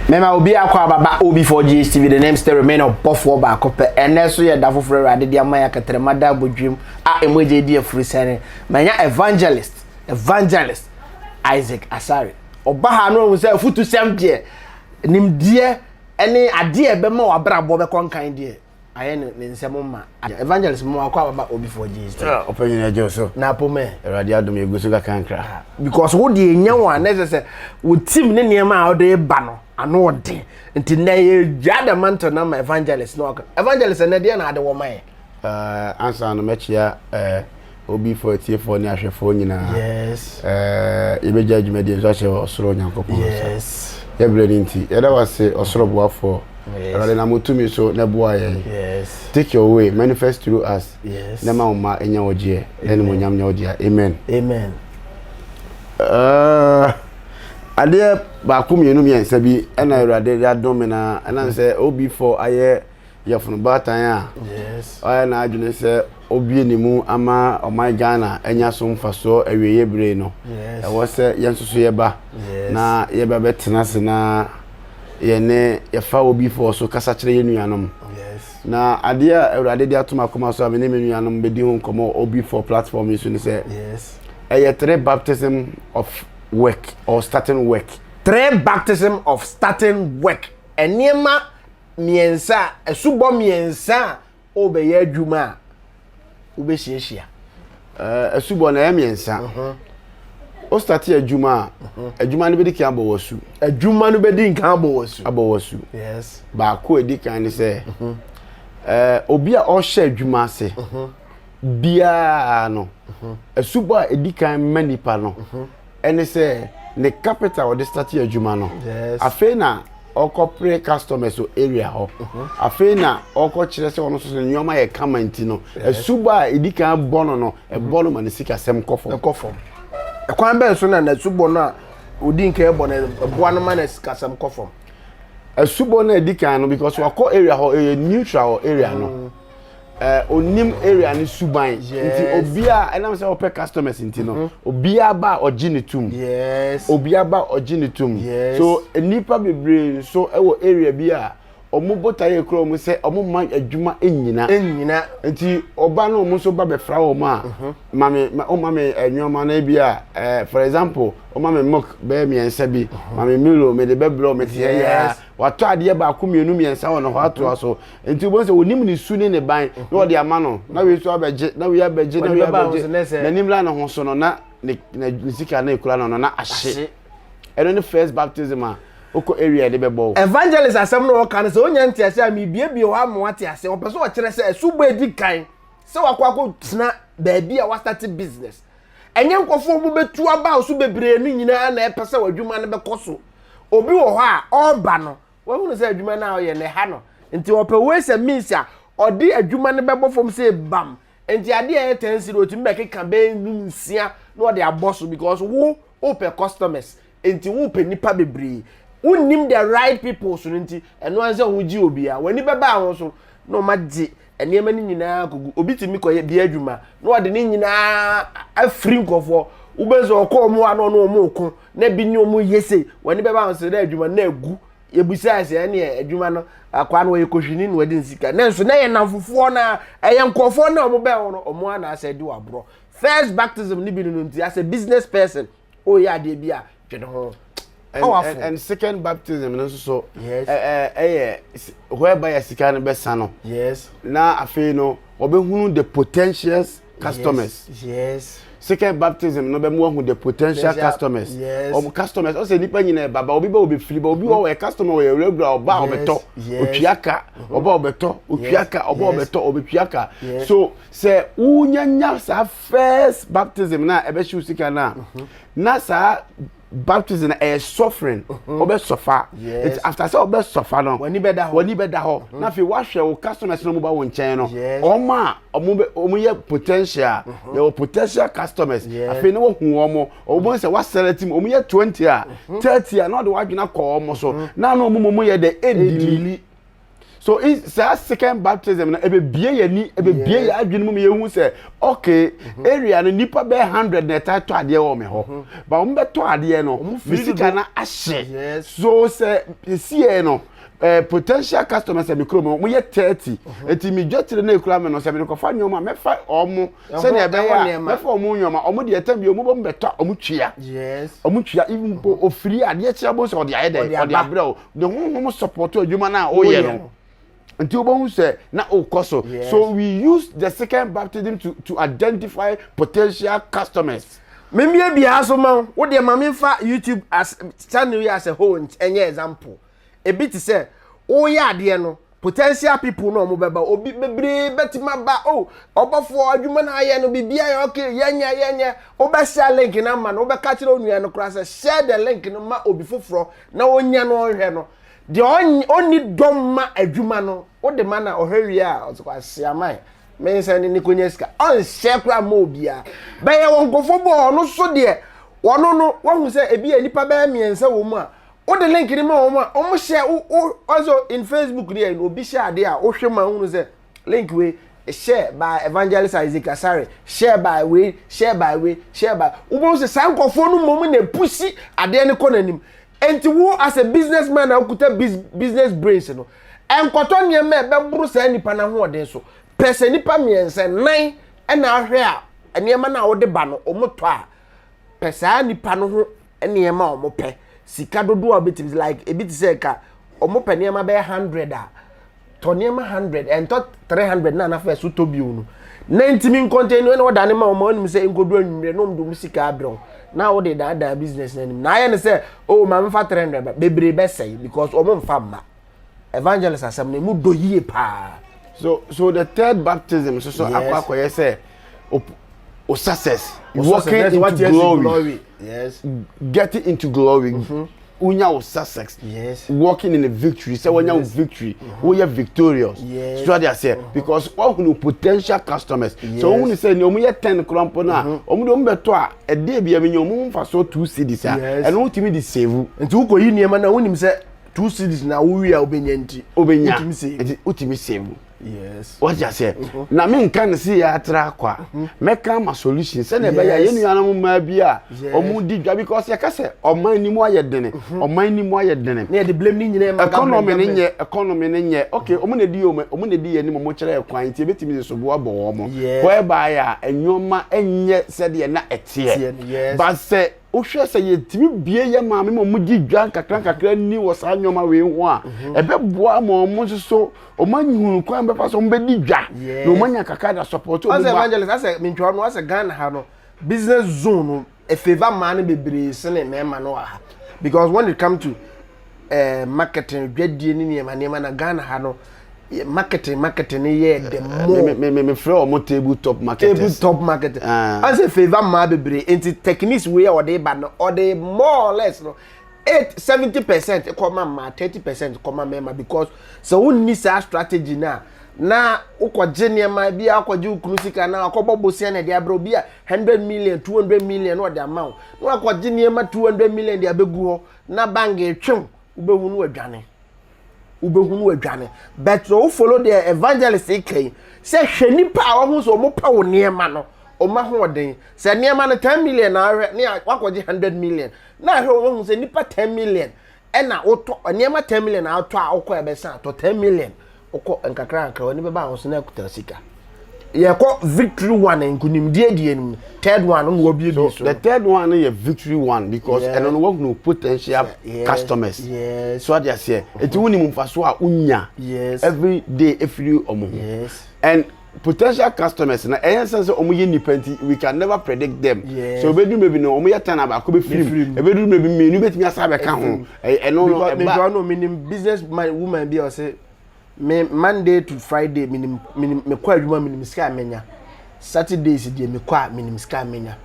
Mema obi akwa baba obi for GSTV the name still remain of Buffalo back up and so ya da foforo rade dia man ya katremada bodwim a emoje dia free sene manya evangelist Isaac Asare oba ha no say futu sempe nimdie ene ade e be ma wabrabo be konkan die aye ne nsemo ma evangelist mo akwa baba obi for GSTV open your job so na pome erade adom egusu ka kankra because wo de enyanwa na say wo team ne niam a wo de ba no ano de nti na ye jada manto na ma evangelist no evangelist na de na ade wo man answer no mechia obi for tie ni ahwefo nyina yes ye be judge me de so che osoro nyankopon yes ye bredi nti ye da wase osoro boafo erade na motumi so na boa ye yes take your way manifest through us yes na ma ma enya oje ene mo nyam nya oje amen ade ba ku mienu miensa bi na erade ya dom na na se obi for aye yefunu batan a yes aye na adwene se obi enimu ama omai Ghana enya so mfaso awieye bre no yes wo se yensusu ye ba na ye ba betena se na ye ne ye fa obi for so kasa kire ye nuanom yes na ade a erade dia tuma koma so amene me nuanom bedi ho komo obi for platform isu ni se yes eye three baptism of work or starting work. 3 baptism of starting work. Eniema miensa, esubo miensa obeye adwuma ube hia. Esubo na miensa. O start adwuma, adwuma no bedi kan abo wasu. Adwuma no bedi kan abo wasu. Yes. Ba ko edi kan ni se. Obi a o hye adwuma ase. Bia no. Esubo a edi kan manipa no. Ene se the capital of the start adwuma no. Yes. Afena okopre customers so area ho. Afena okokire se ono so nyoma ye comment no. Esuba edika bono no, e bono manisika sem kofo. Ekofo. Ekwan be so na esubo no a odi nka e bono eboa no manisika sem kofo. Esubo na edika no because wako area ho neutral area no. Onim area ni suban nti obia enam se ope customers nti no obia ba oginitum yes obia ba oginitum yes. So enipa bebre so ewo area bia omo botaye kro mu se omo man adwuma enyina nti oba no omo so ba be fra wo ma mame enwoma na bia for example o mame milk be miensa bi mame milo me de be bro me tie ya wato ade ba ku mienu miensa wo no ho ato so nti bo se onim ni su ni ne ban na ode ama no na we so abeje na we abeje na nimla na ho so no na sika na ekura no na ahye eno ne first baptism a oko area de bebo evangelist asem no kan se onya ntiase a me biebie wa amwate ase o pese o kire se esubo edi kan se wakwa tena baabi a wa start business enye nkofo mu betu aba so bebre ni nyina na epese wadwuma ne bekoso obi wo ho a oba no wa hu se adwuma na oye ne ha no nti ope we se means a odi adwuma ne bebofom se bam nti ade e tensiri otu mbeke ka be nsia no ode aboso because wo ope customers nti wo pe nipa bebre unim the right people so nti eno anze ho gi obi a wani beba ho so no magye eniema ni nyina kogu obi timi koye bia adwuma no ode ni nyina afri nkofo ubezo okọ mu ano no mu ko na bi ni omu yese wani beba ho so na adwuma na agu yebusa ase ne adwuma no akwa no ye kohwini no wadi nsika na nso na ye namfofo na eye nkofo na omu be ho no omu ana ase di wabro first baptism ni bi no nti as a business person o ya de bia twede ho. And second baptism no so yes whereby a sika be sano yes na afi no obehunu the potential customers yes second baptism no be mo hu the potential customers yes customers o se nipa nyina baba obi ba obi fili ba obi wo customer we regular oba obeto otwiaka oba obeto otwiaka oba obeto obetwiaka so se unyanya sa first baptism na ebe shi sika na sa baptism a suffering obe suffer it after say obe suffer no wani beda ho na fi wa hwe o customers no mo ba won chen no omo ye potential the potential customers afi no hu omo say wa sell team omo ye 20 a 30 a na de wa dwena ko omo so na no omo ye the edili So it's second baptism na ebe bie ye ni ebe bie ye adwene mu ye hu say okay area no nipa be 100 na tato ade wo me ho ba wo beto ade no misika na ahye so say sie no potential customers me kro mo ye 30 enti mi dwetire na ekura me no say me ko fa nyoma me fa omo say na ebe ya me fa omo nyoma omo de etam bi omo bo beto omo twia omo twia even ofiri ade kira bo so de ayede ode abre o de honhom support adwuma na o ye no until we say na okoso. So we use the second baptism to identify potential customers. Maybe be aso man, what the mama fa YouTube as channel as a whole any example. A bit to say, oh yeah, dear no potential people no mo beba obi bebre betima ba oh obafo adwuma na aye no bibia okay yenya oba share link na ma no oba ka kire onua no kra say share the link no ma obi foforo na onya no ohwe no the only doma adwuma no o de man na ohwe a o kwa siamai me say ni konyeska on share kra ma obia be ye won gofo bo no so de wono no won say ebi anipa ba miensa wo mu a o de link ni ma wo mu a o share also in Facebook there no obi share there a o hwe ma hu say link we share by Evangelist Isaac Asare share by way ubo say sankofo no mom na pushi ade ne konanim enti wo as a businessman na okuta business brains no enkoto niam e be buru sa nipa na ho ode so pese nipa miense nan e na ahwe a niam na wo de ba no omoto a pese nipa no ho niam a omope sika dodo a bit like a bit say ka omope niam be 100 a to niam 100 and to 300 na fa so to bi unu 90 min contain when oda ne ma omo nim say enkodo anwure no mdo musika abro na wo de da business na nim na aye ne say oh ma mfa 300 bebre be say because omo mfa ma Evangelist asem ne mu do yie pa. So the third baptism so akwa say o success walking into glory. Yes. Getting into glory. Unya o success. Yes. Walking in a victory. Say when you victory, we are victorious. Yes. So they say because all who potential customers. So when you say no me 10 krampo na, omo do mbeto a e dey bia me nyomo mfa so 2 cedis a. And won timi di save. Enti wo koyi niam na wonim say 2 cedis na wo wi a obenya nti. Obenya. Utimi save. Yes. What you say? Na me nkan see ya atra kwa. Meka ma solution. Say na be ya yenu anam ma bia. Omu di dwa because ya ka say oman ni mu ayedene. Oman ni mu ayedene. Na the blame ni nyina ma economy ni nye. Okay, omu na di ye ni mo kire kwan ti betimi so bo abo wo mo. Whereby ya enwoma enye said ye na etie. But say ohwe say ye timi bie ye ma me mo di dwa kakra ni wo sa nwoma we ho a. Ebe boa mo so omanhunu kwan be fa so mbe di dwa no manya kakada support as Evangelist as me ntwa no as Ghana ha no business zone a favor man bebre se ne mema no ha because when it come to marketing dwadie ni nema na Ghana ha no marketing ye the more me free o tabletop marketers as a favor man bebre into techniques we or they but or they more or less no 70% come ma 30% come member because so we need a strategy na ukwaje niam bia akwaje ukrusika na akobobosia na dia bro bia 100 million 200 million what the amount no akwaje niam 200 million dia begu ho na bang etwem ubehunu adwane but so follow the Evangelist kai say hwenipa a wo so mo pa wo niam no o ma ho den say niam na 10 million na akwaje 100 million na hwe wo say nipa 10 million e na oto niam 10 million na ato a okọ ebesa to 10 million okọ nkakra woni beba ho so na kuta sika ye ko victory one nkunim die nim third one no obi so the third one is victory one because and on work no potential customers so they say it woni mfaso a unya every day every omo and potential customers na sense omo ye nipanti we can never predict them so bedu maybe no omo ye tan aba ko be film bedu maybe me nu betimi asa be ka ho no minim business woman be o say me Monday to Friday minim me kwa adwuma minim ska menya Saturdays die me kwa minim ska menya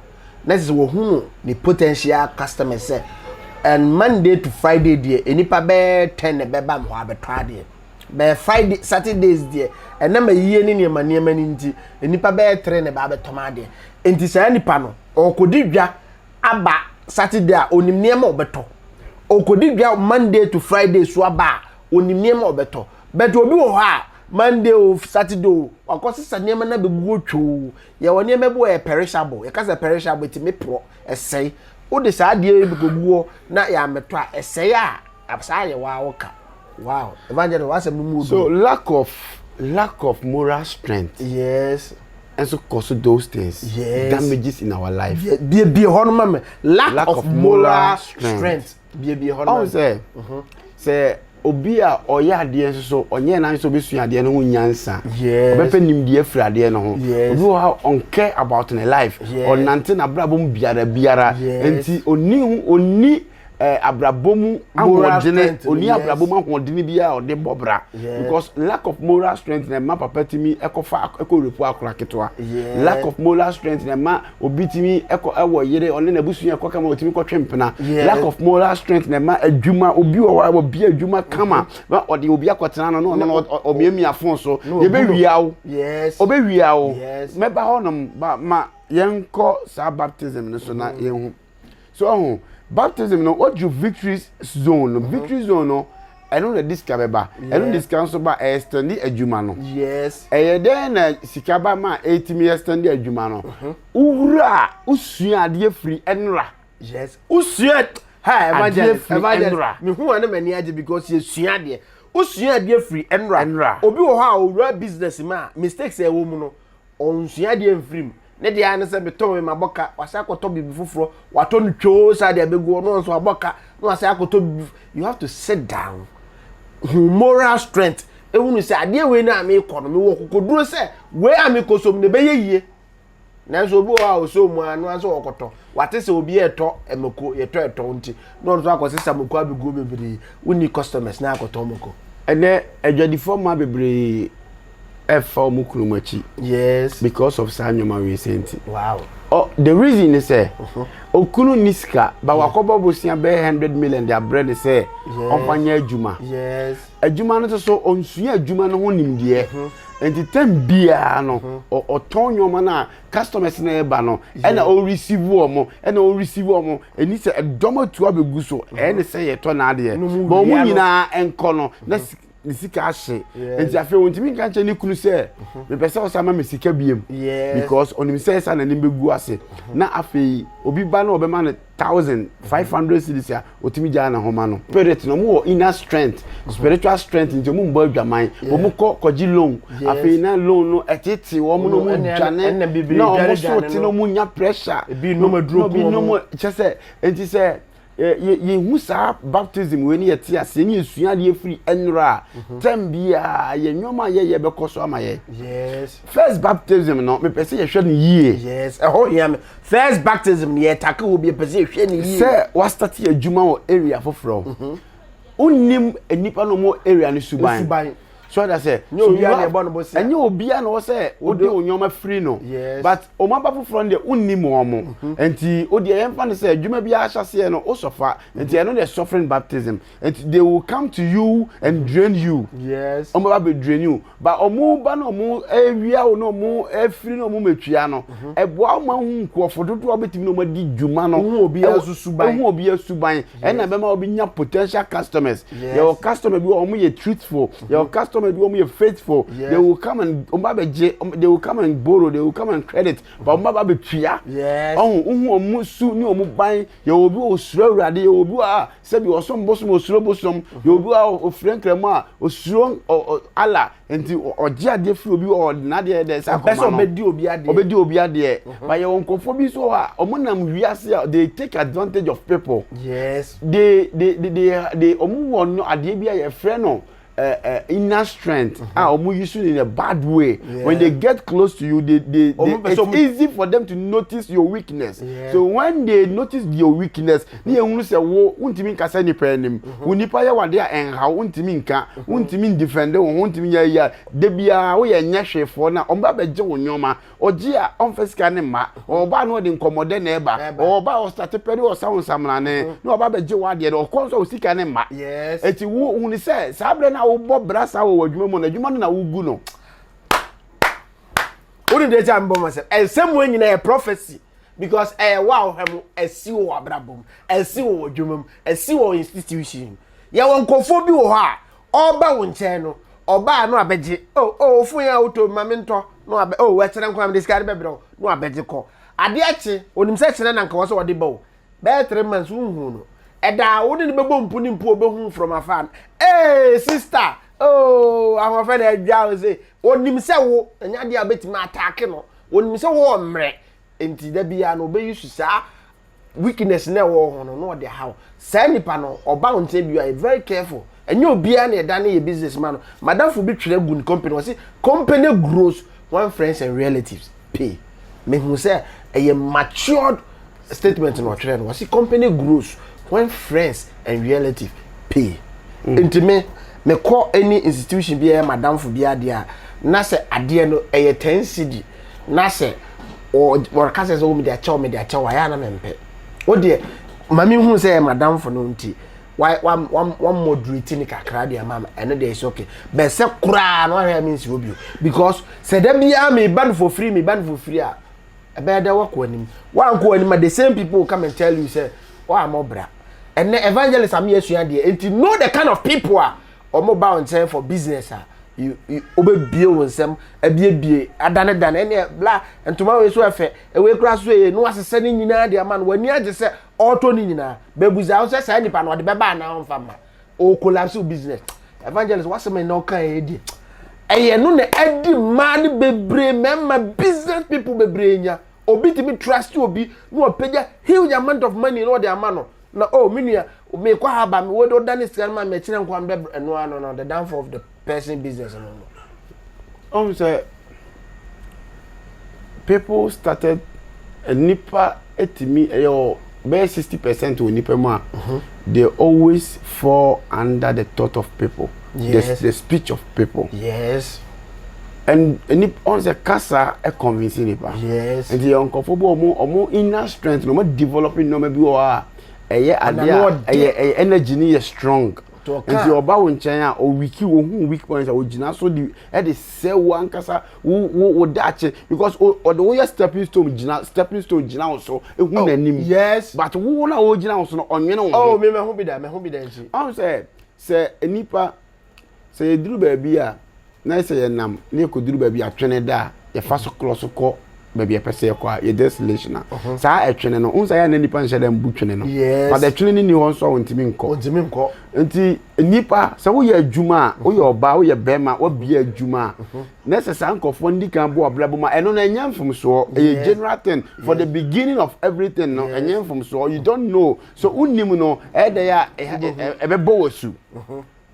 na se wo hu ni potential customers say and Monday to Friday die enipa be 10 be ba mo abetwa die be Friday Saturdays die ena ma yie ni niema ni nti enipa be 3 ne ba betoma die enti sa nipa no okodi dwa aba Saturday a onim niema obeto okodi dwa Monday to Friday so aba onim niema obeto but obi wo ha Monday o Saturday o akosisa niam na bebu otwo ye woni emebo e perishable ye kasa perishable ti me pro esei o de sa de beguo na ya meto a esei a absa ye wa woka wow evangelist wasem mu so lack of moral strength yes and so cause those things damages in our life be hono mama lack of moral strength be hono say obi a oya ade nso onye na nso besu ade no nyansa obepe nimdi afiri ade no ho obi how on care about in life on nante na brabom biara enti oni abrabomu ahodene oni abrabomu ahodene bia ode bobra because lack of moral strength na ma papa timi ekofa ekorepu akora ketwa lack of moral strength na ma obitimi ewo yere one na busu ekoka ma otimi kotwempena lack of moral strength na ma adwuma obi wo bia adwuma kama ma ode obi akotena no no omiemi afon so ye be wiawo obewiawo meba honom ba ma yenko sa baptism no so na yenhu so baptism no what you victory zone no I know the discover I know this council ba extend adwuma no yes then na sikaba ma 18 years extend adwuma no ura usua ade free enra yes usua ha evangelist me hu ane mani age because you sua ade usua ade free enra obi wo ha owura business ma mistakes e wo mu no on sua ade free ne dia ne se beto me maboka wasa akoto bibi fufuro wato ntwo sa dia begu no so aboka no wasa akoto you have to sit down moral strength ehunu se ade we na me ikono me wo kokoduro se we amikosom ne beyeye na so obi wa so mu anu aso okoto wate se obi eto emeko eto nti no so akosesa meko abegu bebere uni customers na akoto meko ene adwadifo ma bebere efa omukurumachi yes because of sanyoma we senti wow the reason is okunu niska ba wakobo bosia be 100 million their bread say onfanya adwuma yes adwuma no so onsuya adwuma no ho nimdie enti tem bia no oton nyoma na customers na eba no ena o receive omo eni se edomo tu abegu so eni se ye to na ade ba omu nyina enko no na nisika ashe enti afi wontimi kan che ni kunu se me pese o sama me sika biem because onim se sa na nimbegu ase na afi obi ba na obema na 1500 cedis ya otimi ja na homa no spirit no mo inner strength spiritual strength nti mo mba adwaman bo mo koji loan afi na loan no etiti wo mo no mo dwane na mo so ti no mo nya pressure ebi no maduro no mo chese enti se ye husa baptism we ni yeti ase ni esua de free enra tambia ye nwoma ye bekoso amaye yes first baptism no me pese ye hwe ni yie yes yeah first baptism ye take wo be pese ye hwe ni yie se wa start ye adwuma wo area foforo unnim enipa no mo area ni suban so that say nyo obi na ebo no bosia enye obi na wo say odi onyoma free no but o maba foforo de unnim omo enti odi yemfa no say adwuma bi a hyase no o sofa enti eno the suffering baptism enti they will come to you and drain you yes o maba be drain you but omo ba no omo ewia wo no omo free no omo metua no eboa ma hu nkofo dodo obetimi no madi dwuma no hu obi asuban ena be ma obi nya potential customers your customer bi omo ye truthful your customer be omo faithful they will come and they will come and borrow they will come and credit but omo be tua yes omo su ni omo ban ye obi osuro awrade ye obi a se bi osom bosom osuro bosom ye obi a ofrenkrem a osuro ala enti oje ade free obi na de sa ko ma obedi obi ade but ye wonkofo bi so a omo nam wiase they take advantage of people yes they omo won ade bi a ye friend no inner strength omo use in a bad way when they get close to you it's easy for them to notice your weakness so when they notice your weakness ni ehunu se wo untimi nkasa ni penim unipa ya wade a enha untimi nka untimi defend wo untimi ya de bia wo ye nyehwefo na omba beje wo nyoma oji a onfesika ne ma oba no de nkomode na eba oba o start peri o sawon samrane na oba beje wo ade o konso o sika ne ma eti wo uni se sabre na wo bo brasa wo wadwuma mo na adwuma no na wo gu no odi de ja mbo myself same way nyina prophecy because wow hem esi wo abrabom esi wo wadwuma esi wo institution ye won kofo bi wo ha oba wo nche no oba no abeje oh fun ya auto mame nto no abe oh we kire nkwa me discard be bro no abeje ko ade achi onim se kire na nka wo se wo de ba o be 3 months unhu no eda wo de be mpu ni mpu obehu from afan sister oh am afan adwa o se onim se wo anya de abetimi attack no onim se wo mre enti da bia no be yusu sa weakness na wo ho no de how sa nipa no oba onte bia very careful enye obia na eda na ye businessman madam fu bi twere gun company was company grows when friends and relatives pay me hu say a matured statement no twere no was company grows when friends and relatives pay enti me call any institution bia madam fu bia dia na se ade no 10 cedi na se or ka se so me dia chaw aya na mempe o de mami hu say madam fu no nti why one moderate ni kakra dia mama eno dey is okay but say kura no hear means obio because say da bia me ban for free a be da work anim wan ko anim the same people come and tell you say why am obra and evangelist am yesua dey enti know the kind of people are omo bound say for business you obebie wonsem abie adane ene bla entoma we so efe we kura so e no asese ni nyina de ama no wani age se auto ni nyina bebuza so say nipa no de beba na on fama o collapse business evangelist what's me no kan e di eye no na edi man bebre memma business people bebre nya obi timi trust obi no opega huge amount of money no de ama no na minua me kwa haba me wo do dane scan ma me kire nkwa mbe no the downfall of the person business no say people started a nipa etimi ayo be 60% of nipa ma they always fall under the thought of people. Yes. The speech of people. Yes. And on the casa e convincing nipa. Yes. And the uncomfortable omo inner strength no more developing no maybe or energy ni is strong. Nti oba wo nchen a o wiki wo hu weak points a o gina so di e de say one kasa wo dache because o the way stepping stone gina so e hu nanim. Yes. But wo na o gina so no onwene wo. Oh me hu bi da nchi. I say enipa say duru ba bi a na say yenam na ko duru ba bi atwene da ye fa so close ko baby pese kwa ye desolation sa etwene no unsa ya na nipa nhyɛ dem butwene no but the twene ni won so ontimi nkɔ nti nipa sa wo ye adwuma wo ye oba wo ye bema wo bia adwuma necessary nkofo ndika bo oblabo ma eno na nyamfom so a general thing for the beginning of everything no nyamfom so you don't know so unnim no ede ya ebebo wosu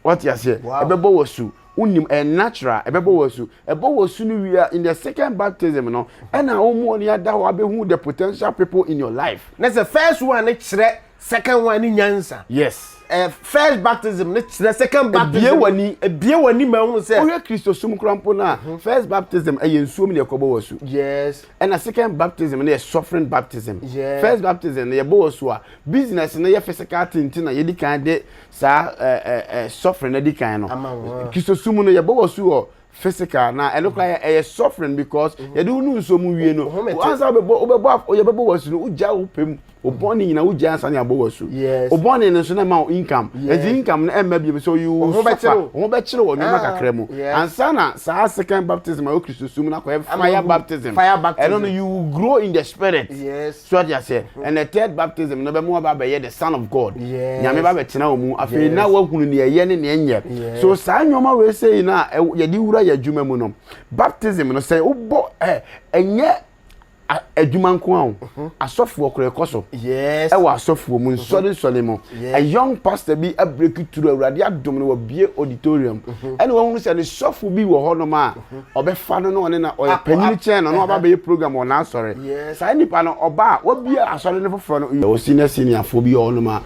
what you say ebebo wosu unim natural ebebo wosu no we are in the second baptism no and na omo ni ada ho abehu the potential people in your life. That's the first one ne kire second one ni nyansa. Yes. First baptism ne kire second baptism ebie wani ma hu say oye Kristo sum krampo na first baptism yensuom ne yakobo wosu. Yes. And a second baptism ne suffering baptism. Yes. First baptism ne yebo wosu a business ne ye physical thing na ye di kan de sa suffering na di kan no. Kristo sum no yebo wosu o physical na e look like a suffering because you do know so mu wie no once obebo wasu no uja upem oboni nyina uja ansa ne abo wasu oboni ne so na ma income the income na emma bi so you ho be kire wo nyama kakra mu ansa na sa second baptism o Kristo sum na ko fire baptism and then you grow in the spirit. Yes. So what you say and the third baptism no be mo ba be the son of God nyame ba be tena wo mu afi na wa hunu ne ye ne enye so sa nyoma we say na ye di wura adwuma mu no baptism no say ubo enye adwuma nko a asofo okore koso yes wa asofo mu nsori mo a young pastor bi a break through awurade adom no bie auditorium and we hunu say the sofo bi wo hono ma obefa no no na o panyini chen no aba be program o na asore sa nipa no oba wa bie asore ne foforo no o senior fo bi hono ma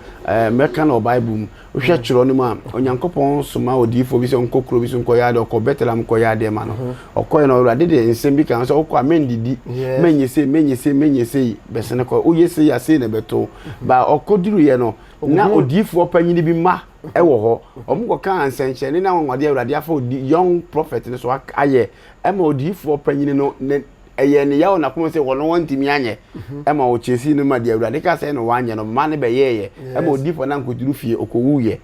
meka na bible ohwe kyero no ma onyankopon soma odifo bi se nkokro bi se nkoya de okọ betelam koya de ma no okoye no awurade de nsem bi kan so okọ amendidi menye se besene ko oyese ya se ne beto ba okoduru ye no na odifo panyini bi ma ewo ho omko kan ansenche ni na nwade awurade afa young prophet ne so aye ema odifo panyini no eye ne ya na ko se wono wontimi anye e ma wo chesi no ma de awurade ka se no wanye no ma ne be ye e ma odi fo na nkoturu fie okowuye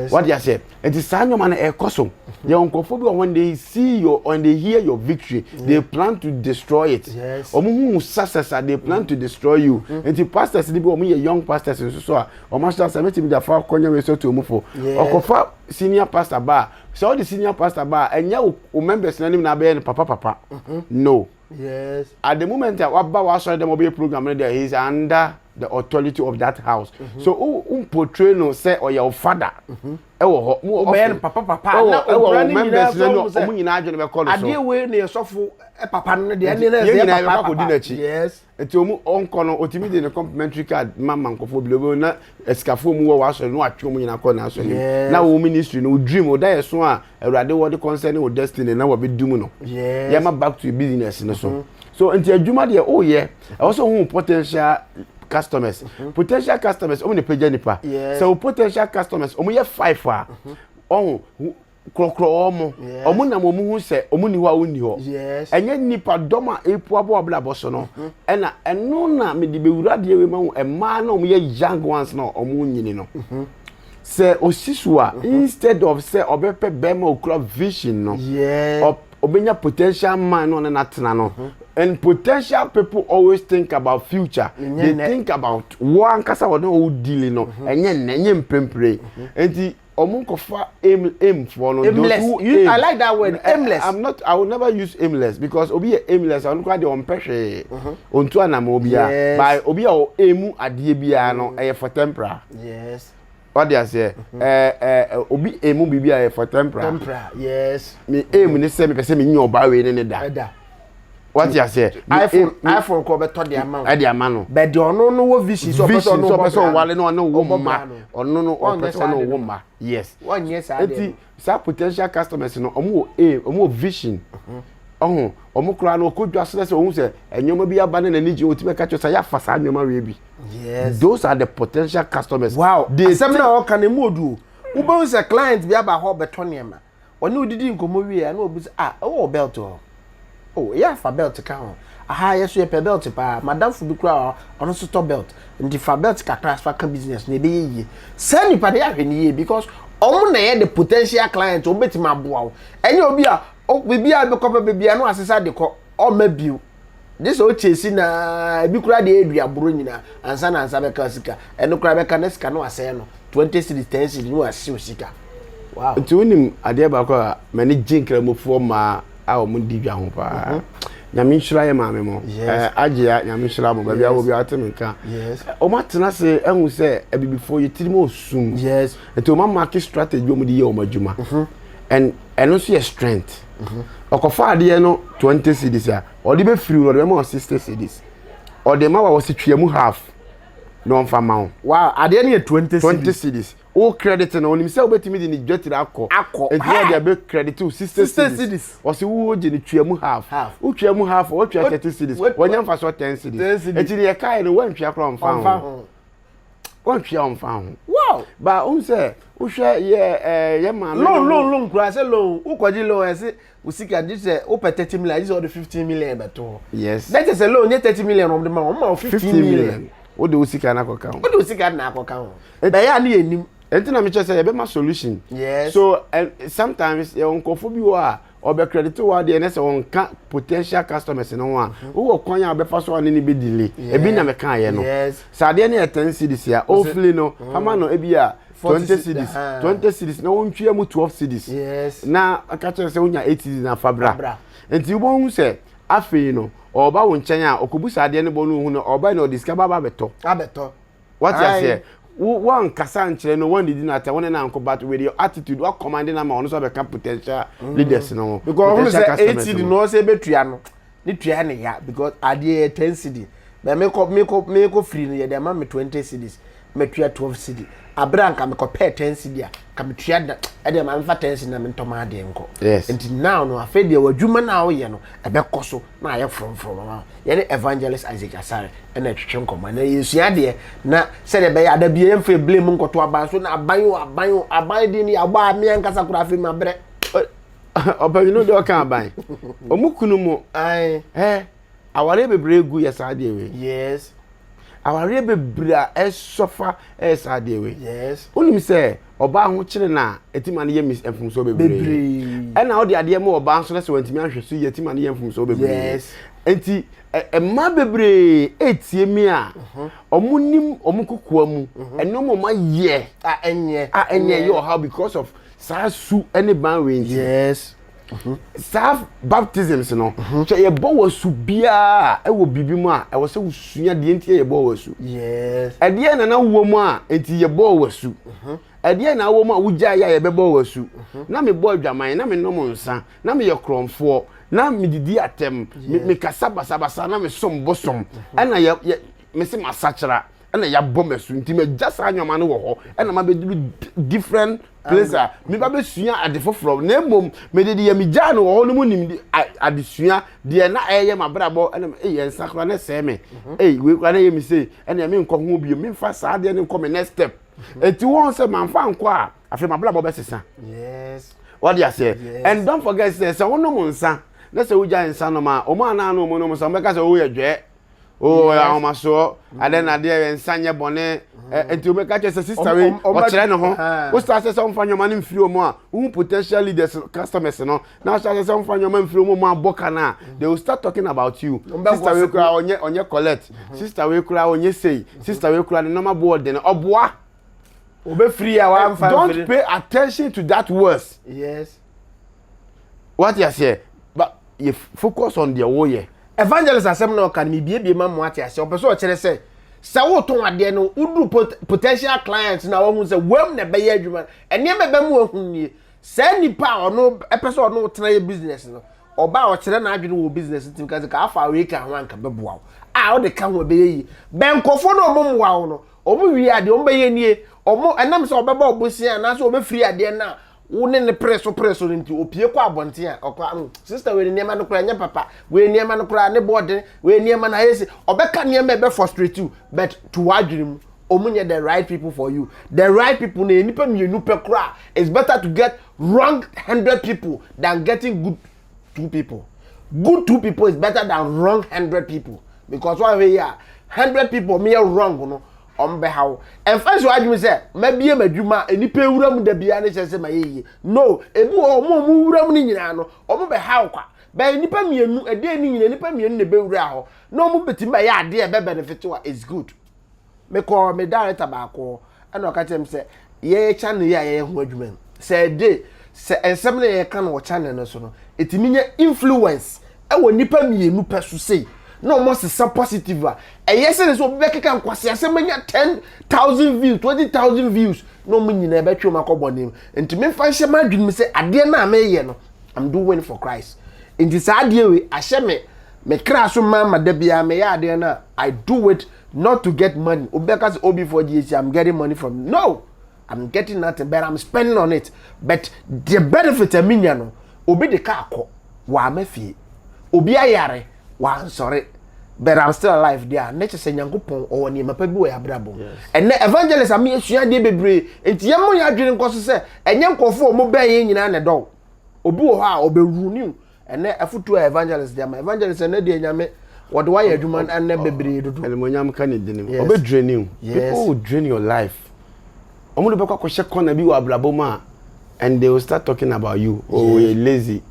what you say it is sanyo ma na e koso ye onkofo bi when they see your when they hear your victory they plan to destroy it omuhu success they plan to destroy you and the pastors ni bi omu ye young pastors so a omo sha sa meti mi da fa konya we so to omufo okofa senior pastor ba so all the senior pastor ba enya o members na nim na be papa no at the moment waba wa so dem obe program there he is under the authority of that house so portray no say or your father e wo ho mo papa na o members na no omu nyina adwene be call so ade we na yesofo papa no de ane na say papa ko di na chi eti omu onko no otimi de complimentary card mama nkofo bilobo na esikafo mu wo wa so no atwe omu nyina call na so na wo ministry no dream o da yeso a awurade wo de concern o destiny na wo be dum no yeah ma back to business no so enti adwuma de o ye also hu potential customers potential customers omu ne page nipa so potential customers omu ye 5 a on krokro omu na omu hu se omu ni ho a woni ho enye nipa doma epu abo abla boso no ena eno na me di bewura de we ma hu ema na omu ye young ones na omu nyini no se osisua instead of say obepe bema okra vision no obenya potential man no na tena no and potential people always think about future they think about one kasa wo no deal no enye mpempre enti omunkofa aim for no I like that word aimless I will never use aimless because obi aimless I no kwa de on pehwe ontu anam obia by obi o aim ade bia no for temporary what they say obi aim bibia for temporary me aim ni say me pese me nyi oba we ne da what you say iPhone ko beto de ama e de ama no be de ono no wo vision so person wale no wo ma ono no person no wo ma yes one yes ade sa potential customers no omo vision omo kura no kodwa so say omo say enyoma bi aba na niji otime ka cho say ya fa sa nyoma we bi yes those are the potential customers wow they say na o kan modu wo be say client bi aba ho beto nema oni odidi nkomo wi ya na obi say o belt oh yeah for belt ka ho aha yes we belt pa madam fu bi kura ono so to belt ndi fa belt ka transfer ka business na be ye say ni pa de ahwe because omo na ye the potential client obetima aboa enye obi a bibia be ko bibia no asesa de ko o ma biu this o chesi na bi kura de edua buru nyina ansa na ansa be ka sika eno kura be ka na sika no asɛ no 20 cities 10 cities no asɛ sika wow nti wonim ade ba ko mani jinkra mofuo ma a o mun digwa ho pa nyame nhira ye maame mo agea nyame nhira mo ba bia wo bia atemenka o matena se ehun se abibifo yitiri mo sum nti o ma market strategy o mu di ye o madwuma and eno so ye strength okofa ade no 20 cedis a o de be free o de be mo 60 cedis o de ma wa se twamu half no mfa ma ho wow ade no ye 20 cedis o credit na onim se obetimi di ni dwetira akọ enti o de be credit 60 cedis o se wo je ni twamu half o twamu half o twa 30 cedis wonya mfa so 10 cedis enti ye kai no wan twa kro mfa ho wan twa mfa ho wow ba o se o hwe ye ma loan kura se loan o kwaji loan ese usika this o pe 30 million this or the 15 million beto yes that is a loan ye 30 million on the man o ma 15 million o de usika na akoka ho o de usika na akoka ho ba ya na enim enti na me che say e be ma solution yes so sometimes you unkofo bi wa obe credit wa de na say won ka potential customers no wa wo kwanya obe fa so ni be delay e bi na me kan ye no sa de na 10 cedis ya hopefully no fama no e bi a 20 cedis na won twia mu 12 cedis na aka che say wonya 8 cedis na fabra enti wo hu say afei no oba won nchen a okobusa de ne bonu hu no oba na discover ba beto what you say one kasa nchire no one did not one na anko but with your attitude what commanding am on so be potential leaders no because when say 80 no say betua no ni tua ne ya because ade 10 cedi me ko free no ye dem am 20 cedis me tua 12 cedi abranka me ko pay 10 cedi a ka me tua da e dem am fa 10 cedi na me ntoma ade nko and now no afa de wadwuma na wo ye no e be koso na aye from ye ne evangelist Isaac Asare na twetwe nkoma na yesua de na se de be ya da bia emfa blame nkoto aban so na aban de ni agba me ankasa kura afi ma bre oba you know de o kan aban omukunu mu aware bebre gu yesade we yes aware bebre a suffer esade we yes onim say oba ho kire na etima ne ye mfumso bebre na wo de ade ma oba nso na se wantimi ahwe so yetima ne ye mfumso bebre yes enti emma bebre etie mi a omunim omukukua mu enom ma ye enye yo how because of sasu any ban we yes self baptisms no che ye bo wasu bia e wo bibi mu a e wo se usua de enti ye bo wasu yes ade na wo mu a enti ye bo wasu ade na wo mu a wugya ya ye be bo wasu na me bo adwaman na me nom nsa na me ye kromfo na me didi atem me kasabasabasa na me som bosom na ye me se masachara na ya bom asu nti me just anwoma no wo ho na ma be different place me ba be sua adefo from na mom me de ye me gya no wo no mu nim adesua de na eye mabrabo na ye nsakra na se me we kwa na ye me say na me nko ho bio me fa sa de ne nko me next step eti won se man fa nko a afi mabrabo be sesa yes what you say and don't forget say wono mo nsa na se wo gya nsa no ma o ma na no mo no mo so me ka se wo ye dwe oh ya ma so ade na de nsanye bone enti obe ka chese sister we o kire no ho o start say some fanyo man mfiri o mo a who potential leaders customers no now start say some fanyo man mfiri o mo aboka na they will start talking about you sister we kura onye collect sister we kura onye say sister we kura the normal board den oboa obe free a wan fan don't pay attention to that words yes what you say but you focus on the way evangelist asem no kan me biebie ma mo ate ase opeso o kire se wo ton ade no udu potential clients na wo hu se wem na be ye adwuma ene me be mu ohun nie se nipa ono epeso ono tena ye business no oba o kire na adwene wo business tim ka afa we ka ho anka beboa o de ka ho be yi ben kofo no mo mwa wo no omo wi ade o be ye nie omo enam se obeba obosia na so obe free ade na wone ne preso nti opie kwa abonte a okwa sister we niema no kura nya papa we niema no kura ne board we niema na yesi obeka niema be frustrate you but to wadwim omunye the right people for you the right people na enipa mienu pe kura it's better to get wrong 100 people than getting good 2 people good 2 people is better than wrong 100 people because why we here 100 people me wrong no ombe how and first you adwum say mabie madwuma enipa ewuram da bia ne chese mayeye no ebu omo wuram ni nyina no omo be how kwa be enipa mienu ede ni nyina enipa mienu ne be wura ho no omo beti ma ya ade e be benefit wa is good me call me director ba ko ana ka tem say ye channel ya ye ho adwuma say de say ensem na ye kan wo channel no so no etimi nya influence e wo nipa mienu peso say no more some positive yes it is so be keka nkwase asemanya 10,000 views 20,000 views no me nyina be twa makobo nim enti me fa hye madwin me say ade na me ye no I'm doing for Christ enti sa ade we ahye me kra so mama da bia me ya ade na I do it not to get money obeka obi for GH I'm getting money from no I'm getting nothing but I'm spending on it but the benefit aminya no obi de ka akọ wa mafie obi ayare wa sorry but I'm still alive there nature say nyankopon o woni mapa bi we abrabo and evangelist am esua de bebre enti yemo ya dwene nkoso se enye nkofo mo ben ye nyina ne do obi wo ha oberu ni and afutu evangelist there my evangelist na de nyame what why adwuma and bebre dodo elmonyam ka ne dinim obe drain you people will drain your life omo do be kwa kona bi wo abrabo ma and they will start talking about you oh you're lazy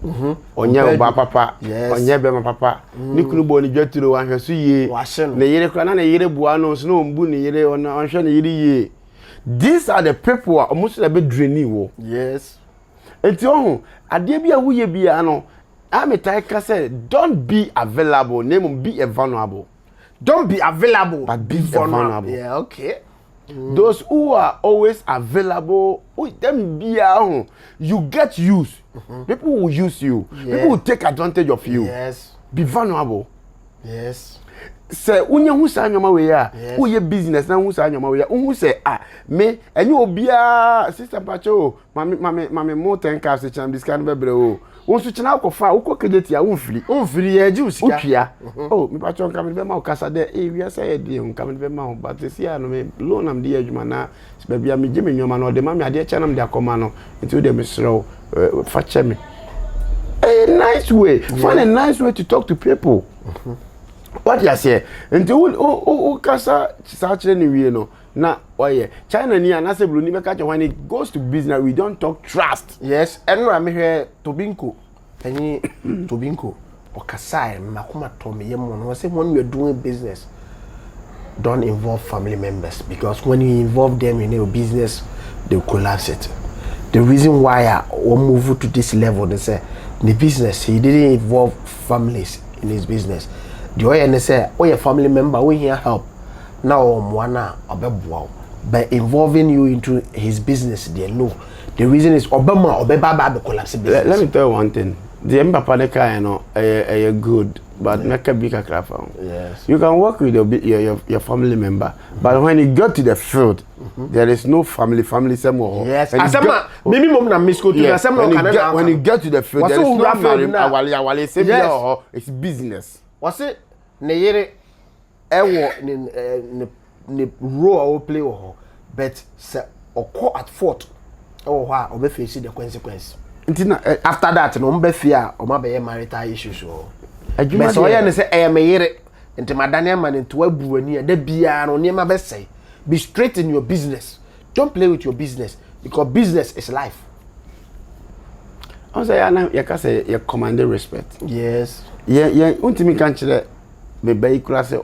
onye oba papa onye be ma papa nikunu bo ni dwaturo wan hweso ye ne yire kra na yire bua no so no mbu ne yire on hwe ne yire ye these are the people almost be draining wo yes enti ohun ade bia wo ye bia no ametai ka say don't be available name be vulnerable don't be available but be vulnerable yeah okay those who are always available, them be you get used. People will use you. People will take advantage of you. Yes. Be vulnerable. Yes. Say, unye who say nyoma we ya, who ye business na who say nyoma we ya, who say me enyu obia sister pacho, mami mo 10 cars se chan biskan bebre o. Won su china akofa, uko kejeti ya unfiri ye ji usika. Utua. Oh, mi pacho nka me be ma okasa de we say de nka me be ma but see ya no me loan am de adwuma na be bia me gye me nyoma na o de ma me ade chanam de akoma no nti o de me srew fa che me. A nice way. Find a nice way to talk to people. What you say? Until who kasa such anyway no. Na oye China ni anase blue ni be catch when it goes to business we don't talk trust. Yes, eno am here Tobinko. Any Tobinko or Kasai makuma Tommy Yemon was say when you're doing business don't involve family members because when you involve them in your business they'll collapse it. The reason why I move to this level they say the business he didn't involve families in his business. The way they say oh your family member we here help now mwana obebuao by involving you into his business they know the reason is obama obeba collapse business. Let me tell you one thing. The Papa de car, you know, good, but make a big craft. Yes. You can work with your family member, but when you get to the field, there is no family somewhere. Yes. Maybe mom na miss go to when you get to the field, there is no family. It's business. Was it ne yere ne role play but se okọ at fault ha obe face the consequence. After that no mba fia o ma be marital issues o adwuma so ya ne say e me yere enti madane ma ne to abu ani da bia no ne ma be say be straight in your business, don't play with your business because business is life. I say ya ka say you command respect. Yes. Yeah untimi kan kire me bai kura say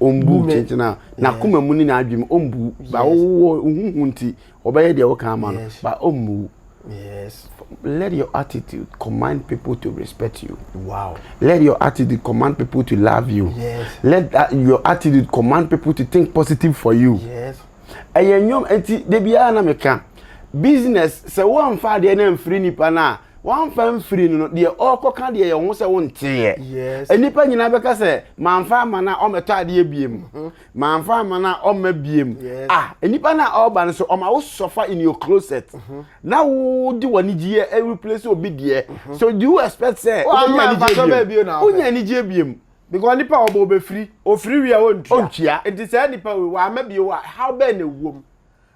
ombu chenchena na kuma muni na adwim ombu ba wo hunhunti obaye de wo kan ma no ba ombu. Yes. Let your attitude command people to respect you. Wow. Let Let your attitude command people to love you. Yes. Let your attitude command people to think positive for you. Yes. Eyenyom enti de bia na meka business se one fa de na mfiri nipa na one fa mfiri no de okoka de ye ho se wonte. Yes. Enipa nyina beka se manfa ama na ometo ade biem. Manfa ama na oma biem. Enipa na oba no so oma wo sofa in your closet. Na wo di wani gie every place obi de. So do you expect say onya ni gie biem? Because nipa obo be free o free we ontua enti say nipa we wa ma bi wa how be na wom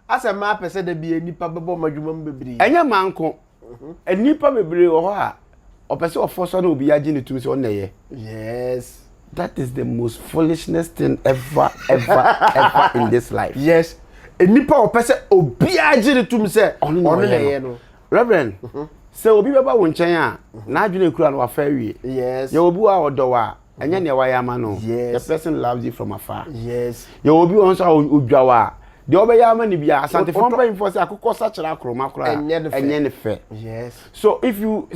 asa ma pese da bi nipa bebo madwuma mbebri enya manko nipa bebre wo ho a opese ofoso na obi age ne tumi se on ye. Yes, that is the most foolishness thing ever in this life. Yes, nipa opese obi age ne tumi se on ye no reverend se obi beba wo nchen a na adwene kura no wa fa wie. Yes, ye obi wa odowa enya ne wa ya ma no. Yes. The person loves you from afar. Yes, ye obi won so odwawa de obeya ma ni bia asante fon pa info say akokosa kira kroma kura enye ne fe. Yes, so if you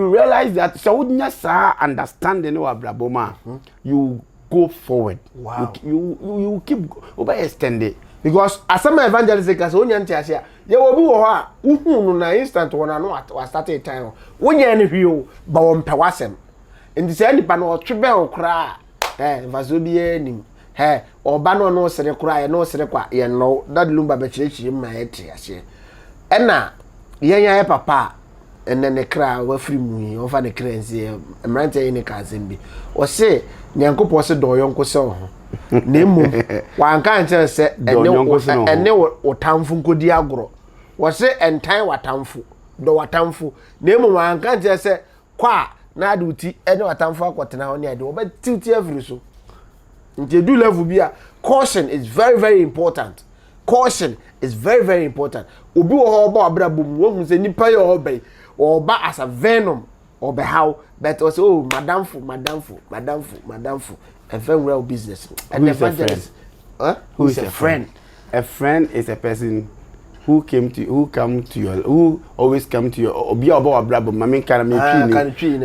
realize that so would sa understanding wa braboma you go forward. Wow. You keep over extend it because asama evangelistic as onya ntiasia ye obi wo ho a uhunu na instant wona no wa start a time wonya ne hwio ba wo mpewasem ndi se nipa no otwebe okra vazo bi anim oba no sere kura ye no sere kwa ye no that lumba be chirechiri ma ete ase ena yenya ye papa ene ne kra wa free mu yi ofa ne kra nzie emrante ye ne ka zembi o se nyankopɔ se do yonko se ho nemu wanka nche se ene otamfu nkodi agoro wo se entan watamfu do watamfu nemu wanka nche se kwa na aduti ene watamfu akotena ho ne ade wo ba tiuti every so nti do level bia caution is very very important. Caution is very very important. Obi wo ho ba abrabom wo hu se nipa ye obey oba as a venom obe how but also madamfo a very real business and evangelist who is a friend. A friend is a person who always come to your obi oba abrabom mame kan me twi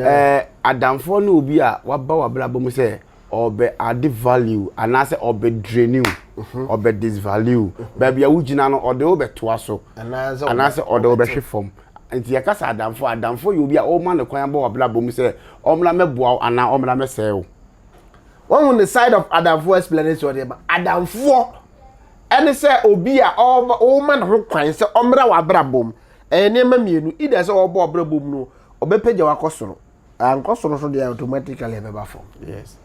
adamfo no obi a waba abrabom say obe add value and I say obe drain you obe disvalue baby awugina no ode obe toa so and I say ode obe hwe form nti yakasa adamfo you be a man the kwan ba oblabom say omla meboa ana omla mesel one on the side of adamfo explanation or dem adamfo any say obi a o man ho kwan say omra wa brabom nema mienu ida say obo brabom no obepeja wakosoro ankosoro so dey automatically beba form. Yes.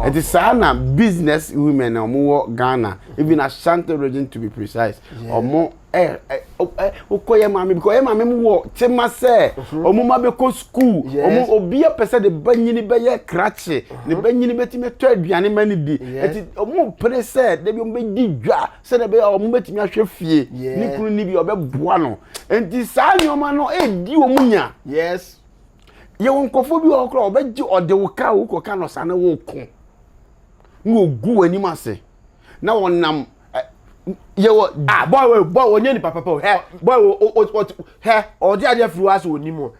It is sana business women or more Ghana, even Ashanti region to be precise, or more okoye mami because mami wo tema se omuma be ko school omo obi a pese de banyini be ye krache ne banyini betime to aduane mani di eti omo pre se de bi ombe di dwa se de be omo betime ahwe fie ni kunu ni bi obeboa no enti saa nyoma no di omunya yes ye won kofo bi okro obeji ode wo ka wo ko ka no sa na wo ko wo gu ani ma se na wonam yewo boy onye ni papa he boy he odi ade afuru aso onimo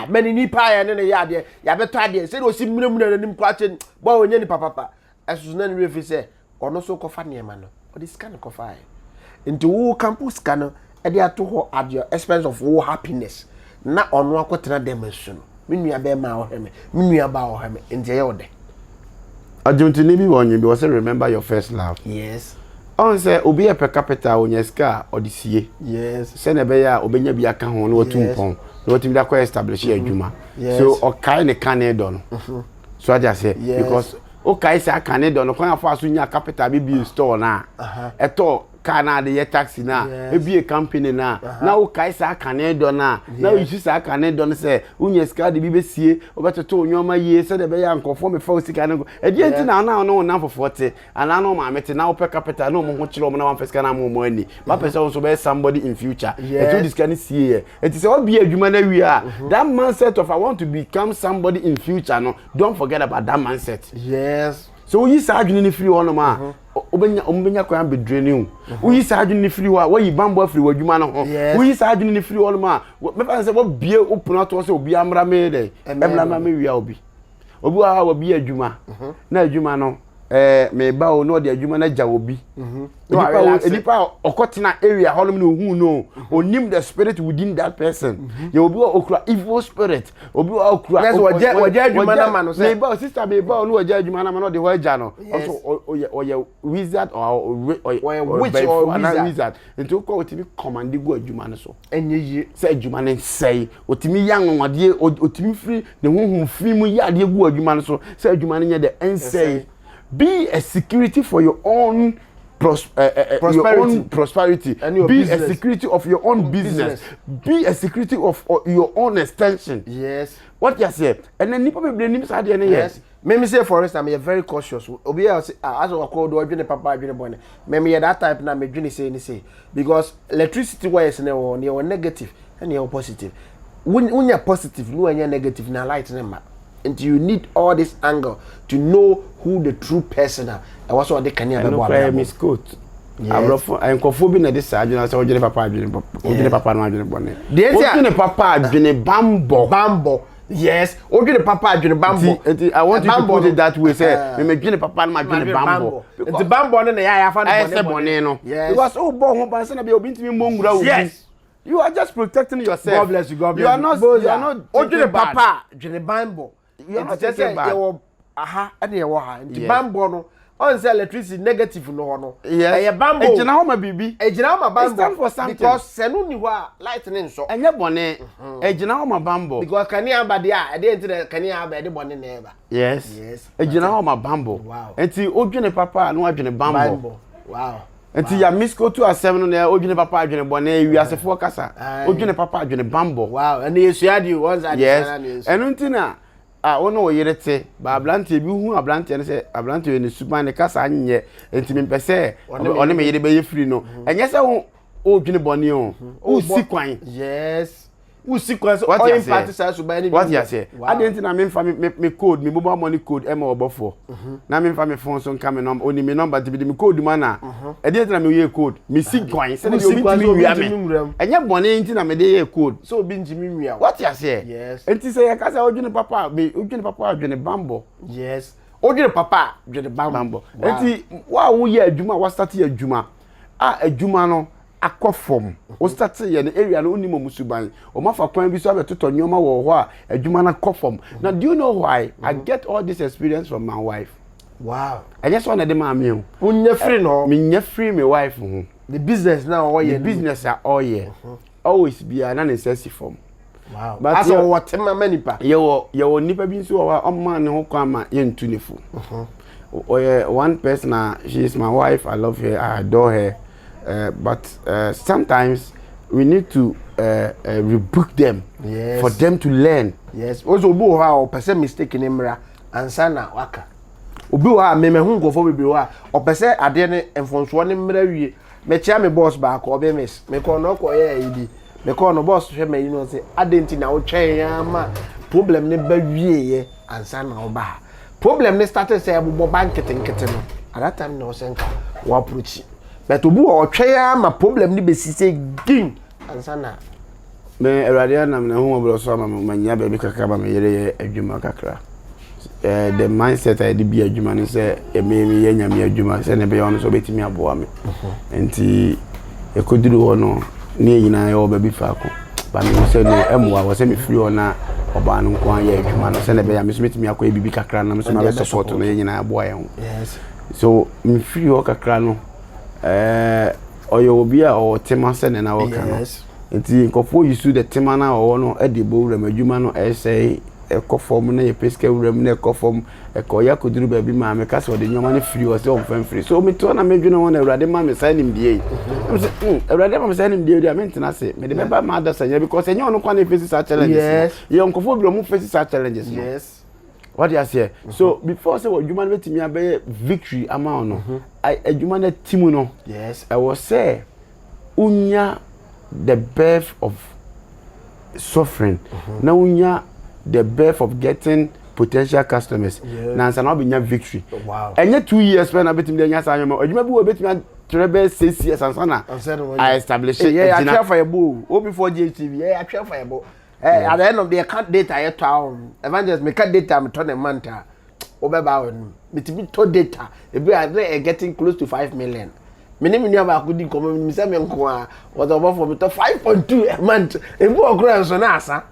many ni pa ya ne ya ade ya beto ade se do si mremu na nim kwache boy onye ni papa esusu na ni refi se ono so kofa ne ma no odi scan kofa into wo campus scan e dey ato ho at your expense of wo happiness na ono akotena dem nsu no menua be ma o heme menua ba o heme ntie ye ode adjunti ni bi wonye bi was remember your first love yes on say obi e per capita onyeska odisie yes se na be ya obenya bi aka ho no watumpon no watimi da ko establish adwuma so okai ne Canada no so aja say because okai say Canada no kon afa so nya capital bi store na eto Canada ye taxi na ebi e company na o kai sa Canada na o isi sa Canada no say unyeska de bi besie obetoto onyoma yie se de be ya nkofo me fa osika no e die nti na na fofote ana no ma mete na o per capita no mo ho kire o na wan fesika na mo ani ba person so be somebody in future e to discuss see here it is all be adwuma na wi a that mindset of I want to become somebody in future no don't forget about that mindset yes so you say adwene ni free one ma obenya kwa be draining you say adwene ni free wa yi bambo free wadwuma no ho you say adwene ni free one ma me fa say wo bie open out so obi amra me dey emla ma me wi obi wa bie adwuma na adwuma no me ba o no de adwuma na ja obi enipa okotena area holom no hu no onim the spirit within that person ye obi okura evil spirit obi okura yes waje adwuma na ma no say me ba sister me ba no waje adwuma na ma no de waja no also oye wizard or witch or wizard into ko otimi command go adwuma no so enye say adwuma ne say otimi yanwade otimi free the huhum free mu yade go adwuma no so say adwuma ne nye the ensay be a security for your own prosperity. And your be business. A security of your own business. Be a security of your own extension. Yes. What you say? And then people be names are there. Yes. Me say for instance, I'm very cautious. Obi as I call do adwene papa adwene boy. Me that type na me dwene say because electricity wires na wo negative and you positive. When you positive, no any negative na light na ma. And you need all this angle to know who the true person are. And what's what they can hear about. I misquote. I'm conforming to this. I just saw Jenny Papa, Jenny Papa, Jenny Papa, Jenny Bambo. Yes, Jenny Papa, Jenny Bambo. I want you to put it that way. Say, me Jenny Papa, my Jenny Bambo. The Bambo, and I found Boneno. Yes. Because bon, person be obedient to me mongrel. Yes. You are just protecting yourself. God bless you. God bless you. You are not. Jenny Papa, Jenny Bambo. You are not just saying and you are the Bambo no on say electricity negative no yes Bambo e jina ho ma bibi e jina ho ma Bambo stand for something because senu ni ho lightning so enye bone e jina ho ma Bambo because kani abade a e dey enti kani abade bone na eba yes e jina ho ma Bambo enti odwene papa no adwene Bambo wow enti ya misko to a7 na odwene papa adwene bone wi asefo kasa odwene papa adwene Bambo wow and you adi once that yes enu ntina ono oyerete ba ablante bi hu ablante ne se ablante ne suban ne kasa anye enti mpese one me yere be ye free no enye se o dwene bone o si kwan yes usi kwan so all impact say suban ne what you say adenti na me mfa me code me mobile money code e ma obofo na me mfa me phone so nka me number oni me number ti bi me code ma na adenti na me ye code me si kwan se ne obi ti wi ame enye bone enti na me de ye code so obi njimi wi what you say yes enti say ya kasa odwene papa me odwene papa odwene Bambo yes odwene papa odwene Bambo enti wa wo ye adwuma wa start ye adwuma adwuma no akofom o start ye na area no onimo musuban o mafa kwan bi so abetoto nyoma wo ho a adwuma na kofom now do you know why I get all this experience from my wife wow I just want to dem am you unya free no me nya free my wife ho the business now all year the business are all year always be an necessary form wow but as what mama nipa ye wo nipa bi so wa o ma ne ho kwa ma ye ntu nefu one person, she is my wife. I love her. I adore her. But sometimes we need to rebuke them for them to learn. Yes. Also, obi wa person mistake in emra ansa na waka. Obi wa me hu nkofo bebre wa opese ade ne enfonso ne mra wie. Me chia me boss ba ko be miss. Me ko no ko ye idi. Me ko no boss hwe me yi no say adenti na wo twen ya ma problem ne ba wie ye ansa na wo ba. Problem ne started say abubo bank ketenkete no. At that time no senka wo approach. But obi wa twen ya ma problem ne be sise gin ansa na me eradia na me hu obro so ma manya ba bi kakra ba me yere adwuma kakra. The mindset I did be a human is a me yenya me adwuma se ne be ono so betimi aboa me. Enti e koduru ono ne yina yo ba bi faako. Ba me se no emwa wo se me firi ona oba no nko an ye adwuma no se ne be ya me so betimi akọ bibi kakra na me so na be support no yina aboa ye ho. Yes. So me firi o kakra no oyo obi a o tema se ne na wo ka no. Yes. Enti nkofo yisu the tema na wo no e de bo wura adwuma no e say ekofom na ye peska wuram na ekofom ekoya koduru ba bi ma me ka se o de nyoma na free o se o mfan free so me to na medwuna won awurade ma me sai nim die awurade ma me sai nim die dia me ntina se me de be ba ma da sanya because enye ono kwa na face sa challenges. Yes. Ye nkofo bi mu face sa challenges. Yes. What you say? So before say adwuma na betimi abe victory ama ono adwuma na timu no. Yes. I was say unya the birth of suffering. Na unya the birth of getting potential customers. Na nsa na obinya victory. Wow. Enye 2 years when abetim de nya sanyo ma adwuma bi wo betim trebe 6 years ansa na I establish it. Yeah, I try for your boo. O before GTV. Yeah, I try for your boo. At the end of the account data you town. Evangelist me cut data me turn a month. Obeba won. Me to be to data. E be are getting close to 5 million. Me name you about could come me say me nko a was about for me to 5.2 a month. E bo okura so na asa.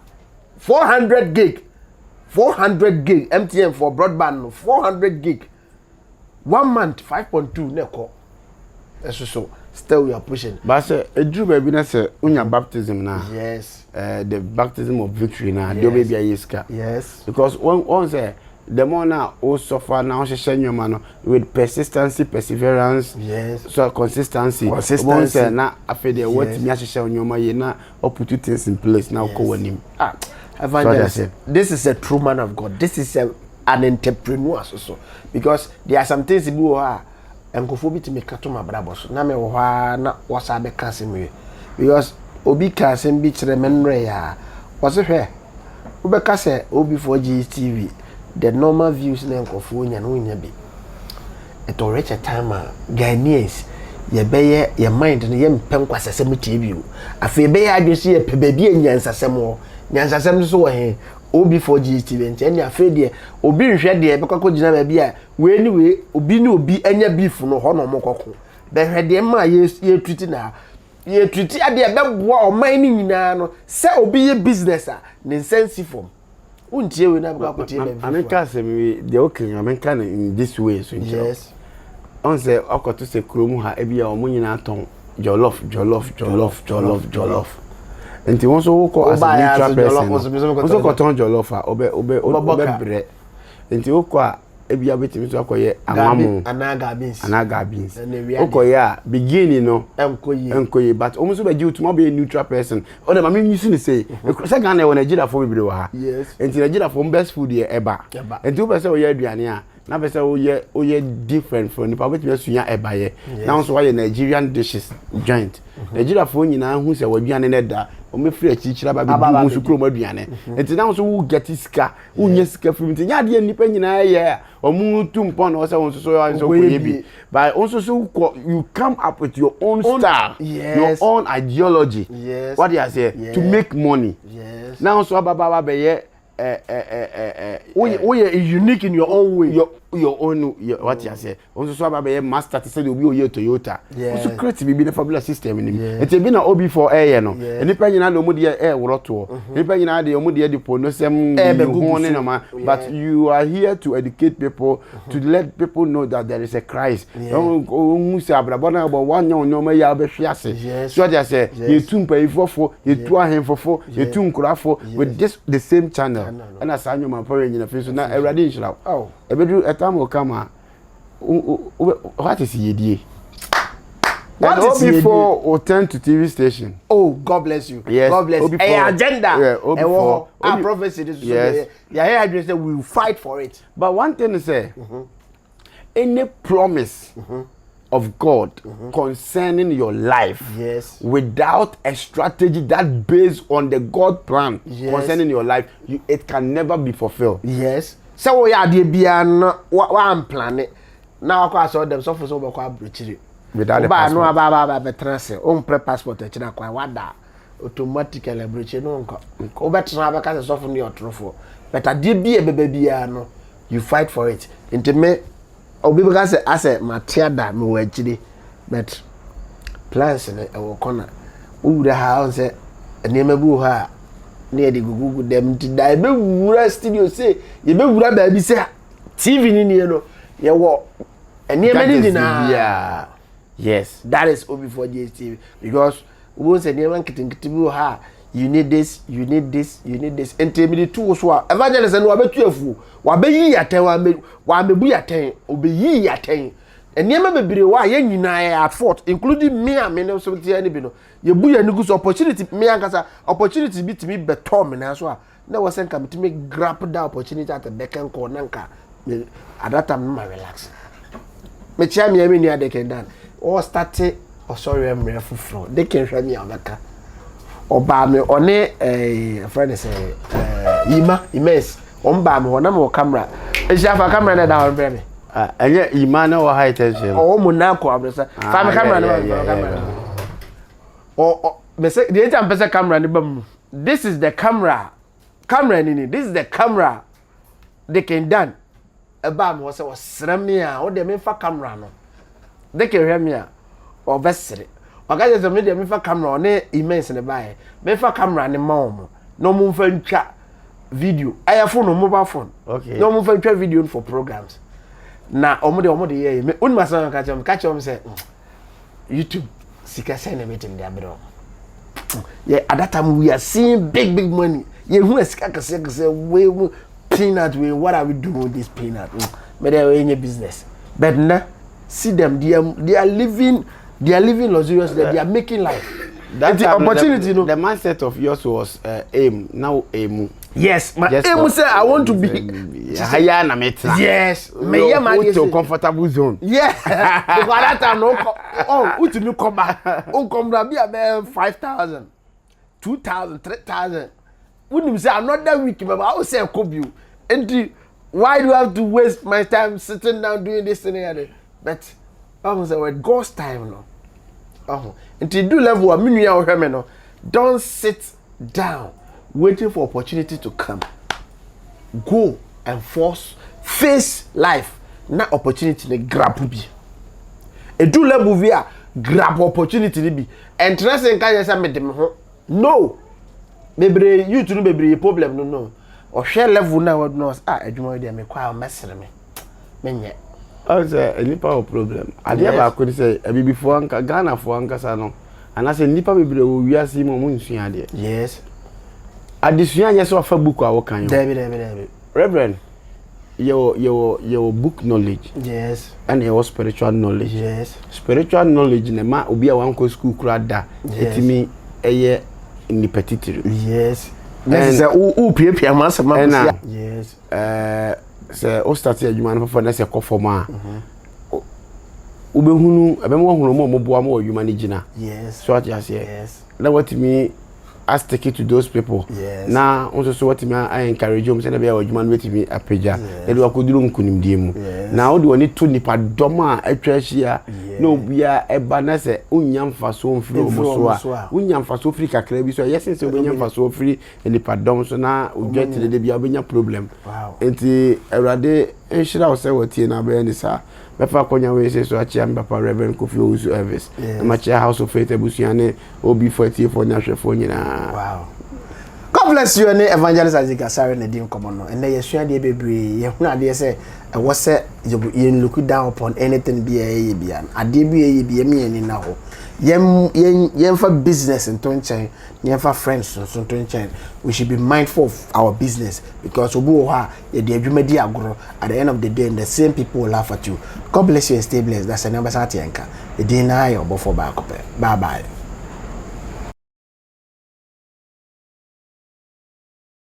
400 gig. 400 gig MTN for broadband 400 gig. 1 month 5.2 neko. So still we are pushing. But say edru baby na say unya baptism na. Yes. The baptism of victory na do baby ayeska. Yes. Because one say the more now o suffer now sheshe nyoma no with persistency, perseverance, yes, so consistency. One say na afede what me sheshe nyoma ye na or put things in place now ko wanim. Evangelist, this is a true man of God. This is an entrepreneur also. Because there are some things you are enkofobi to make to my brabos. Na me wo na wasa be kasem because obi kasem bi kire menre ya. Wose hwe. Obi kase obi for GTV. The normal views na enkofo nya no nya bi. It will reach a time Ghanaians ye beye ye mind no ye mpem kwasasem tie bi o. Afi be ya adwesi ye pe baby enyansasem o. Nyansasem so wo he obi for GTV nti enya afi de obi nhwe de be kwakọ gina ba bi a we ni we obi ni obi enya beef no ho no mokoko be hwe de ma ye treat na ye treat ade be boa oman ni nyina no se obi ye business a ne sense form untie we na be kwakọ tie be America say me the okay America in this way so yes on say akoto se kromu ha e bia omo nyina ton jollof Enti won so wo ko as a neutral person. Won so ko ton jollof a obe bre. Enti wo ko a ebia betimi so akoye amamu anaga beans. Wo ko ya beginning no enkoyi but omo so be gi utuma be neutral person. O de ma me nyisi ni say se Ghana e Nigeria for bebre wa ha. Enti Nigeria for best food e eba. Enti wo be say o ye aduane a na be say o ye different from nipa betimi asunya eba ye. Now so why Nigerian dishes joint. Nigeria for nyina hu se waduane ne da o me free achichira ba be musu kro maduane enti now so wo get iska wo nya sika free enti nya de nipa nyina ye o mu tumpo na o se won so ko ye bi but also so you come up with your own style, your own ideology, what you say to make money. Now so baba be ye we unique in your own way, your own what you say also so baba be master to say obi oye Toyota also create be the fabulous system in him it be na obi for air no enipa nyina na omudi e woroto enipa nyina de omudi e dipo no sem but you are here to educate people, to let people know that there is a Christ. Mu se abrabona about one nyoma ya be hwiase so they say you tumpa ifofo you tu ahemfofo you tu nkurafo with this the same channel and as anyoma power nyina fi so na Ewrade nshira ebedu etam o kama what is yedie? What is before or turn to TV station? Oh, God bless you. Yes. God bless you. Agenda. Yeah, our prophecy. Yes. Yeah, I just say we will fight for it. But one thing is say, any promise of God concerning your life, yes, without a strategy that based on the God plan concerning your life, it can never be fulfilled. Yes. So we are the bian one planet. Now I saw them suffer so much. Without the passport. No about betrayal. On pre passport e chira kwa wada automatically breach no nko. O betra ba ka so for your trofo. But ade bi e bebe bia no you fight for it. Inte me obi be ka say ase matiada me wa chiri but plans na e wo corner. O wura ha on say enema bu ha na e de gugu dem ti da be wura studio say ye be wura ba bi say TV ni ni no ye wo enema ni na yeah. Yes, that is all before GSTV because once anyone getting ha, you need this, you need this, you need this. And tell me the two so evangelist and wabe tuefu, wabe yi aten wabe bu aten, obe yi aten. And yema bebre wa ye nyina at fault, including me and me no so tie ani bi no. Ye bu ya nigu opportunity me ankasa opportunity bi timi beto me na so a na was enka me timi grab that opportunity at the becken corner nka at that time me relax. Me chia me ni adeken dan. Or started or sorry I'm real for they can show me America or ba me on a friend is immense on ba me one more camera is have a camera that down baby and yet Imano high tension or Monaco abrasa fam camera or me say the time person camera this is the camera nini this is the camera they can done about me was sramia or the me for camera no they can hear me or vested. Or guys, a media me for camera on immense in the buy. Me for camera and mom. No move for chat video. I have phone or mobile phone. Okay. No move for chat video for programs. Now, omode yeah. Me un masan catch him say YouTube. Sika send a meeting there, bro. Yeah, at that time we are seeing big money. Yeah, who is say we peanut. We what are we doing with this peanut? Me there any business, but nah. See them, they are living luxuriously. They are making life. That's the opportunity. The mindset of yours was aim. Now aim. Yes, my aim say I want to be higher na metra. Yes, me yeah man. To comfortable zone. Yeah, because that time no. Oh, what you come back? Oh, come back. Be about 5,000, 2,000, 3,000. Wouldn't say another week, but I would say I could you. And why do I have to waste my time sitting down doing this and that? But with God's time no. Until you do level a minute or no, don't sit down waiting for opportunity to come. Go and face life. Na opportunity ne grab be. A do level via grab opportunity be. And trust can just make them no. Maybe you to be a problem no. Or share level now no adwuma dey me kwa mesere me. Menye As a nipa problem. I never could say a baby for Anka Ghana for Ankasano. And I say nipa baby we are seeing Munsia there. Yes. At this year, yes, of a book I can David. Reverend, your book knowledge. Yes. And your spiritual knowledge. Yes. Spiritual knowledge in a man will be a one school crowd. It me a year in the petitry. Yes. Yes. Sɛ o start adwuma no fofo na sɛ kɔ foma ubehunu abemo hunu mo boa mo adwuma ne gina yes so what you say yes na what me as take it to those people yes na also so what me I encourage you say na be adwuma no wetimi apeja na de wakoduru nkunimdie mu na wo de oni to nipa dom a atwa ahia na obia eba na sɛ unya mfaso mfiri omo so a unya mfaso firi kakra bi so yes say unya mfaso firi nipa dom so na odwetire de bia obenya problem enti awrade enhira wo sɛ wotie na be ni sa befa konya we say so achia mbapa Reverend Kofi Owusu Elvis na machia House of Faith ebusuane obi 40 for nyahwefo nyina wow. God God bless you and evangelist Isaac Asare na di nkomo no and ye sua de bebre ye hunu ade say e wo say you look down upon anything be ye bia ade bi ye bia me ni na ho yem for business in tonchen yem for friends so tonchen we should be mindful of our business because obu ha ye de adwumadi agoro at the end of the day the same people will laugh at you. God bless you and stay blessed. That's the number sat yanka e din na your before back up. Bye bye.